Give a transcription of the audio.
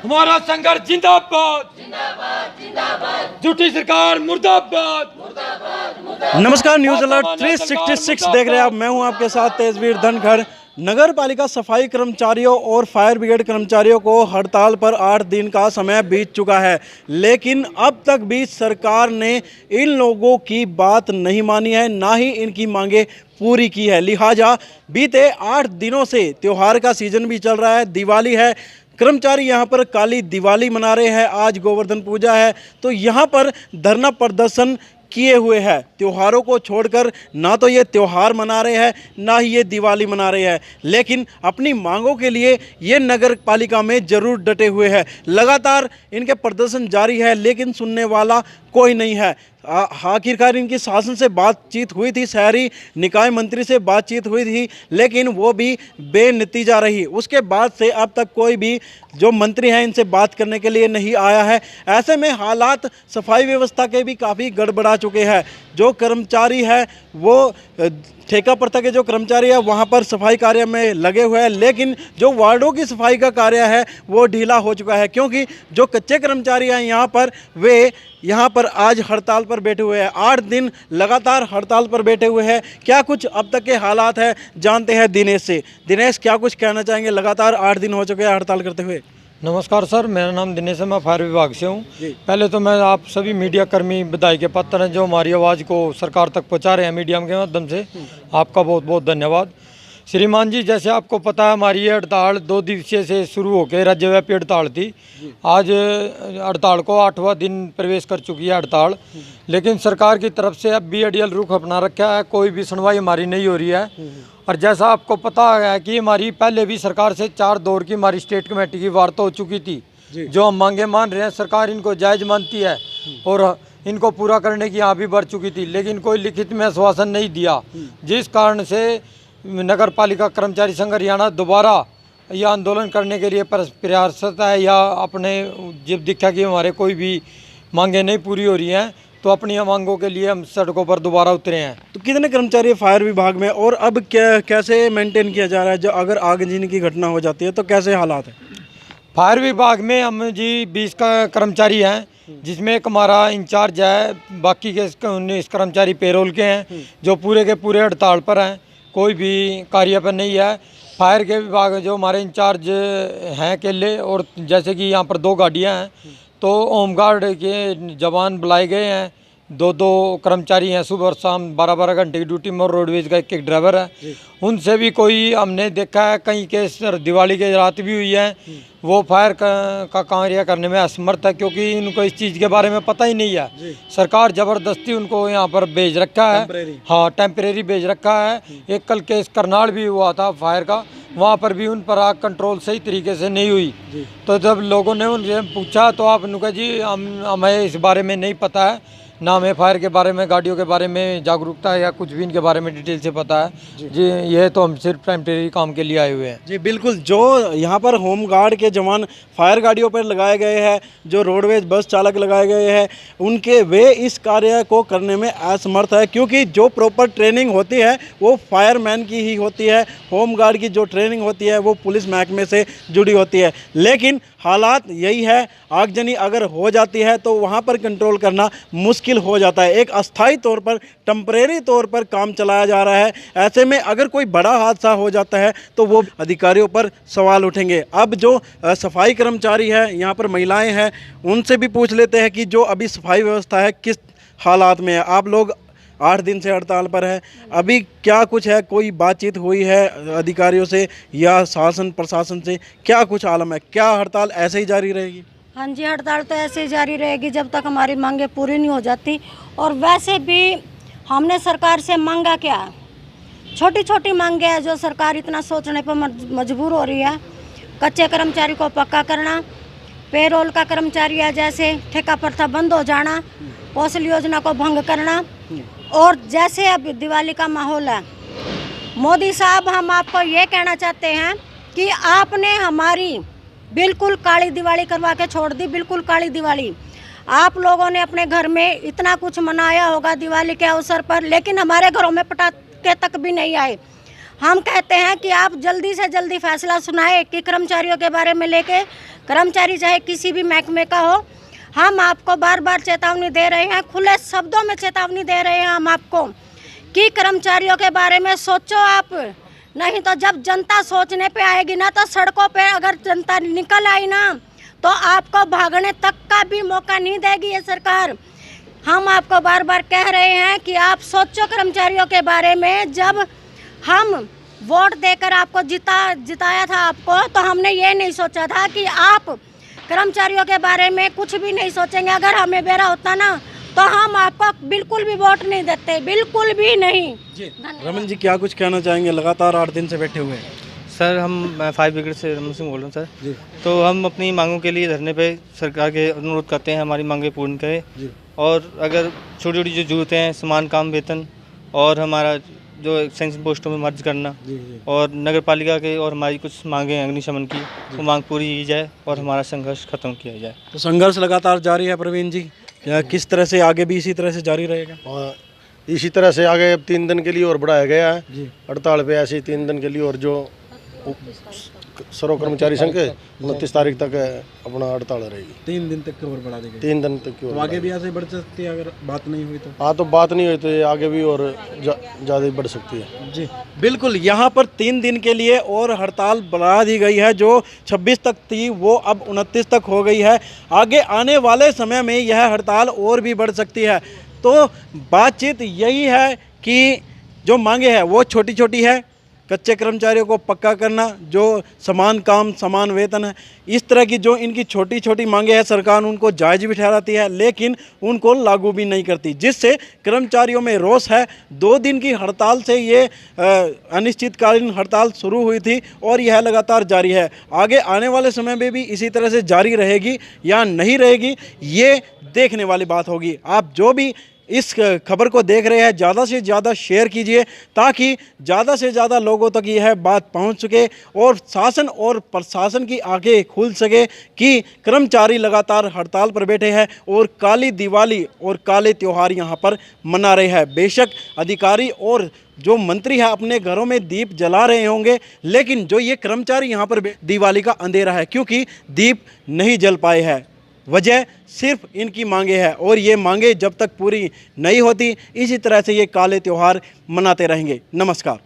हमारा संघर्ष जिंदाबाद जिंदाबाद, झूठी सरकार मुर्दाबाद। नमस्कार, न्यूज अलर्ट 366 देख रहे हैं आप। मैं हूं आपके साथ तेजवीर धनखड़। नगर पालिका सफाई कर्मचारियों और फायर ब्रिगेड कर्मचारियों को हड़ताल पर 8 दिन का समय बीत चुका है, लेकिन अब तक भी सरकार ने इन लोगों की बात नहीं मानी है, ना ही इनकी मांगे पूरी की है। लिहाजा बीते 8 दिनों से त्योहार का सीजन भी चल रहा है, दिवाली है, कर्मचारी यहाँ पर काली दिवाली मना रहे हैं। आज गोवर्धन पूजा है, तो यहाँ पर धरना प्रदर्शन किए हुए हैं। त्योहारों को छोड़कर ना तो ये त्यौहार मना रहे हैं, ना ही ये दिवाली मना रहे हैं, लेकिन अपनी मांगों के लिए ये नगर पालिका में जरूर डटे हुए हैं। लगातार इनके प्रदर्शन जारी है, लेकिन सुनने वाला कोई नहीं है। आखिरकार इनकी शासन से बातचीत हुई थी, शहरी निकाय मंत्री से बातचीत हुई थी, लेकिन वो भी बेनतीजा रही। उसके बाद से अब तक कोई भी जो मंत्री हैं इनसे बात करने के लिए नहीं आया है। ऐसे में हालात सफाई व्यवस्था के भी काफ़ी गड़बड़ा चुके हैं। जो कर्मचारी है वो ठेका प्रथा के जो कर्मचारी है वहाँ पर सफाई कार्य में लगे हुए हैं, लेकिन जो वार्डों की सफाई का कार्य है वो ढीला हो चुका है, क्योंकि जो कच्चे कर्मचारी हैं यहाँ पर वे यहाँ पर आज हड़ताल पर बैठे हुए हैं। 8 दिन लगातार हड़ताल पर बैठे हुए हैं। क्या कुछ अब तक के हालात है जानते हैं दिनेश से। दिनेश, क्या कुछ कहना चाहेंगे? लगातार 8 दिन हो चुके हैं हड़ताल करते हुए। नमस्कार सर, मेरा नाम दिनेश है, मैं फायर विभाग से हूँ। पहले तो मैं आप सभी मीडिया कर्मी बधाई के पात्र हैं जो हमारी आवाज़ को सरकार तक पहुँचा रहे हैं मीडिया के माध्यम से। आपका बहुत बहुत धन्यवाद। श्रीमान जी, जैसे आपको पता है हमारी ये हड़ताल 2 दिवसीय से शुरू होकर राज्यव्यापी हड़ताल थी। आज हड़ताल को 8वां दिन प्रवेश कर चुकी है हड़ताल, लेकिन सरकार की तरफ से अब भी अड़ियल रुख अपना रखा है। कोई भी सुनवाई हमारी नहीं हो रही है। और जैसा आपको पता है कि हमारी पहले भी सरकार से 4 दौर की हमारी स्टेट कमेटी की वार्ता हो चुकी थी। जो हम मांगे मान रहे हैं, सरकार इनको जायज़ मानती है और इनको पूरा करने की यहाँ भी बढ़ चुकी थी, लेकिन कोई लिखित में आश्वासन नहीं दिया, जिस कारण से नगर पालिका कर्मचारी संघ हरियाणा दोबारा यह आंदोलन करने के लिए प्रयासरत है। या अपने जब दिखा कि हमारे कोई भी मांगे नहीं पूरी हो रही हैं, तो अपनी मांगों के लिए हम सड़कों पर दोबारा उतरे हैं। तो कितने कर्मचारी फायर विभाग में, और अब कैसे मेंटेन किया जा रहा है? जो अगर आगजनी की घटना हो जाती है तो कैसे हालात है? फायर विभाग में हम जी 20 का कर्मचारी हैं, जिसमें एक हमारा इंचार्ज है, बाकी के 19 कर्मचारी पेरोल के हैं जो पूरे के पूरे हड़ताल पर हैं, कोई भी कार्य पर नहीं है। फायर के विभाग जो हमारे इंचार्ज हैं अकेले, और जैसे कि यहाँ पर 2 गाड़ियाँ हैं, तो होमगार्ड के जवान बुलाए गए हैं। 2 कर्मचारी हैं, सुबह और शाम 12-12 घंटे की ड्यूटी में, और रोडवेज का एक ड्राइवर है। उनसे भी कोई हमने देखा है, कई केस दिवाली के रात भी हुई है, वो फायर का कार्य करने में असमर्थ है, क्योंकि उनको इस चीज़ के बारे में पता ही नहीं है। सरकार ज़बरदस्ती उनको यहाँ पर भेज रखा है। हाँ, टेम्परेरी भेज रखा है। एक कल केस करनाल भी हुआ था फायर का, वहाँ पर भी उन पर आग कंट्रोल सही तरीके से नहीं हुई। तो जब लोगों ने उनसे पूछा तो आप उनका जी हमें इस बारे में नहीं पता है, ना हमें फायर के बारे में, गाड़ियों के बारे में जागरूकता है या कुछ भी इनके बारे में डिटेल से पता है जी। ये तो हम सिर्फ टेम्परेरी काम के लिए आए हुए हैं जी। बिल्कुल, जो यहाँ पर होम गार्ड के जवान फायर गाड़ियों पर लगाए गए हैं, जो रोडवेज बस चालक लगाए गए हैं, उनके वे इस कार्य को करने में असमर्थ है, क्योंकि जो प्रॉपर ट्रेनिंग होती है वो फायरमैन की ही होती है। होम गार्ड की जो ट्रेनिंग होती है वो पुलिस महकमे से जुड़ी होती है। लेकिन हालात यही है, आगजनी अगर हो जाती है तो वहाँ पर कंट्रोल करना मुश्किल हो जाता है। एक अस्थायी तौर पर, टेम्परेरी तौर पर काम चलाया जा रहा है। ऐसे में अगर कोई बड़ा हादसा हो जाता है तो वो अधिकारियों पर सवाल उठेंगे। अब जो सफाई कर्मचारी है, यहाँ पर महिलाएं हैं, उनसे भी पूछ लेते हैं कि जो अभी सफाई व्यवस्था है किस हालात में है। आप लोग 8 दिन से हड़ताल पर है, अभी क्या कुछ है? कोई बातचीत हुई है अधिकारियों से या शासन प्रशासन से? क्या कुछ आलम है? क्या हड़ताल ऐसे ही जारी रहेगी? हाँ जी, हड़ताल तो ऐसे ही जारी रहेगी जब तक हमारी मांगे पूरी नहीं हो जाती। और वैसे भी हमने सरकार से मांगा क्या, छोटी छोटी मांगे हैं जो सरकार इतना सोचने पर मजबूर हो रही है। कच्चे कर्मचारी को पक्का करना, पेरोल का कर्मचारी है जैसे ठेका प्रथा बंद हो जाना, कौशल योजना को भंग करना। और जैसे अब दिवाली का माहौल है, मोदी साहब हम आपको ये कहना चाहते हैं कि आपने हमारी बिल्कुल काली दिवाली करवा के छोड़ दी, बिल्कुल काली दिवाली। आप लोगों ने अपने घर में इतना कुछ मनाया होगा दिवाली के अवसर पर, लेकिन हमारे घरों में पटाखे तक भी नहीं आए। हम कहते हैं कि आप जल्दी से जल्दी फैसला सुनाए कि कर्मचारियों के बारे में लेके, कर्मचारी चाहे किसी भी महकमे का हो, हम आपको बार बार चेतावनी दे रहे हैं, खुले शब्दों में चेतावनी दे रहे हैं हम आपको कि कर्मचारियों के बारे में सोचो आप। नहीं तो जब जनता सोचने पे आएगी ना, तो सड़कों पे अगर जनता निकल आई ना, तो आपको भागने तक का भी मौका नहीं देगी ये सरकार। हम आपको बार बार कह रहे हैं कि आप सोचो कर्मचारियों के बारे में। जब हम वोट देकर आपको जिताया था आपको, तो हमने ये नहीं सोचा था कि आप कर्मचारियों के बारे में कुछ भी नहीं सोचेंगे। अगर हमें बेरा होता ना, तो हम आपको बिल्कुल भी वोट नहीं देते, बिल्कुल भी नहीं। जी रमन जी, क्या कुछ कहना चाहेंगे? लगातार 8 दिन से बैठे हुए हैं। सर, मैं फायर ब्रिगेड से रमन सिंह बोल रहा हूँ सर जी। तो हम अपनी मांगों के लिए धरने पे सरकार के अनुरोध करते हैं, हमारी मांगें पूर्ण करें जी। और अगर छोटी छोटी जो जरूरतें हैं, समान काम वेतन और हमारा जो सेंक्शन पोस्टों में मर्ज करना जी जी। और नगर पालिका के और हमारी कुछ मांगें हैं अग्निशमन की, वो मांग पूरी की जाए और हमारा संघर्ष खत्म किया जाए। तो संघर्ष लगातार जारी है प्रवीण जी, क्या किस तरह से आगे भी इसी तरह से जारी रहेगा? और इसी तरह से आगे अब 3 दिन के लिए और बढ़ाया गया है जी। हड़ताल पे, ऐसे ही 3 दिन के लिए। और जो सर्व कर्मचारी संघ 29 तारीख तक अपना हड़ताल रहेगी। 3 दिन तक की और बढ़ा देंगे। 3 दिन तक की तो और आगे भी ऐसे बढ़ सकती है अगर बात नहीं हुई तो? हाँ, तो बात नहीं हुई तो ये आगे भी और ज़्यादा बढ़ सकती है। जी बिल्कुल, यहाँ पर 3 दिन के लिए और हड़ताल बढ़ा दी गई है। जो 26 तक थी वो अब 29 तक हो गई है। आगे आने वाले समय में यह हड़ताल और भी बढ़ सकती है। तो बातचीत यही है कि जो मांगे हैं वो छोटी छोटी है, कच्चे कर्मचारियों को पक्का करना, जो समान काम समान वेतन है, इस तरह की जो इनकी छोटी छोटी मांगे हैं, सरकार उनको जायज़ भी ठहराती है लेकिन उनको लागू भी नहीं करती, जिससे कर्मचारियों में रोष है। 2 दिन की हड़ताल से ये अनिश्चितकालीन हड़ताल शुरू हुई थी और यह लगातार जारी है। आगे आने वाले समय में भी इसी तरह से जारी रहेगी या नहीं रहेगी, ये देखने वाली बात होगी। आप जो भी इस खबर को देख रहे हैं, ज़्यादा से ज़्यादा शेयर कीजिए ताकि ज़्यादा से ज़्यादा लोगों तक यह बात पहुंच सके और शासन और प्रशासन की आंखें खुल सके कि कर्मचारी लगातार हड़ताल पर बैठे हैं और काली दिवाली और काले त्यौहार यहां पर मना रहे हैं। बेशक अधिकारी और जो मंत्री है अपने घरों में दीप जला रहे होंगे, लेकिन जो ये कर्मचारी यहाँ पर दिवाली का अंधेरा है, क्योंकि दीप नहीं जल पाए हैं। वजह सिर्फ इनकी मांगे हैं और ये मांगे जब तक पूरी नहीं होती, इसी तरह से ये काले त्यौहार मनाते रहेंगे। नमस्कार।